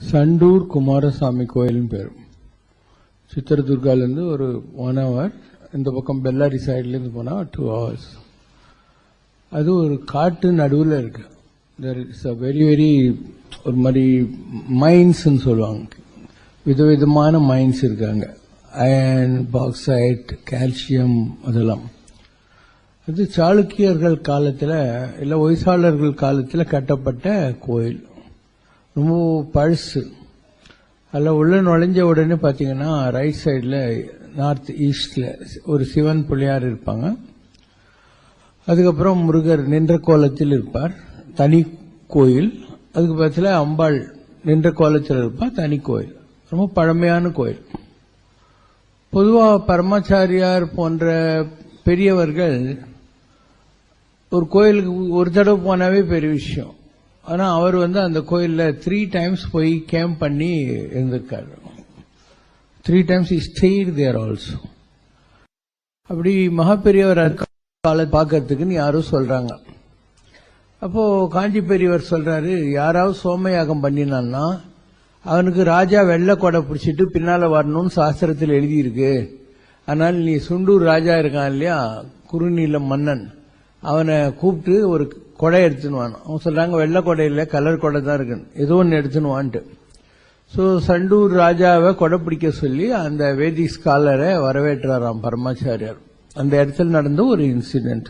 சண்டூர் குமாரசாமி கோயில்னு பேர். சித்திரதுர்காலேருந்து ஒரு 1 hour, இந்த பக்கம் பெல்லாரி சைட்லேருந்து போனால் 2 hours. அது ஒரு காட்டு நடுவில் இருக்கு. There it's a very very ஒரு மாதிரி மைன்ஸ்ன்னு சொல்லுவாங்க. விதவிதமான மைன்ஸ் இருக்காங்க. அயர்ன், பாக்சைட், கால்சியம், அதெல்லாம். அது சாளுக்கியர்கள் காலத்தில் இல்லை ஒய்சாளர்கள் காலத்தில் கட்டப்பட்ட கோயில். ரொம்ப பழசு. அதில் உள்ள நுழைஞ்ச உடனே பார்த்தீங்கன்னா ரைட் சைடில் நார்த் ஈஸ்டில் ஒரு சிவன் பிள்ளையார் இருப்பாங்க. அதுக்கப்புறம் முருகர் நின்ற கோலத்தில் இருப்பார், தனி கோயில். அதுக்கு பக்கத்தில் அம்பாள் நின்ற கோலத்தில் இருப்பார், தனி கோயில். ரொம்ப பழமையான கோயில். பொதுவாக பரமாச்சாரியார் போன்ற பெரியவர்கள் ஒரு கோயிலுக்கு ஒரு தடவை போனாவே பெரிய விஷயம். ஆனால் அவர் அந்த கோயிலில் 3 times போய் கேம்ப் பண்ணி இருந்திருக்காரு. 3 times he stayed there also. அப்படி மகாபெரியவர் காலத்தை பார்க்கறதுக்குன்னு யாரும் சொல்றாங்க. அப்போ காஞ்சி பெரியவர் சொல்றாரு, யாராவது சோமயாகம் பண்ணினான்னா அவனுக்கு ராஜா வெள்ளை கொடை பிடிச்சிட்டு பின்னால வரணும்னு சாஸ்திரத்தில் எழுதியிருக்கு. அதனால நீ சுண்டூர் ராஜா இருக்கான் இல்லையா, குறுநீல மன்னன், அவனை கூப்பிட்டு ஒரு கொடை எடுத்துனுவான். அவங்க சொல்றாங்க வெள்ளை கொடை இல்லை, கலர் கொடை தான் இருக்கு, ஏதோ ஒன்று எடுத்துனுவான்ட்டு. ஸோ சண்டூர் ராஜாவை கொடை பிடிக்க சொல்லி அந்த வேதிக் ஸ்காலரை வரவேற்றாராம் பரமாச்சாரியார். அந்த இடத்துல நடந்த ஒரு இன்சிடென்ட்.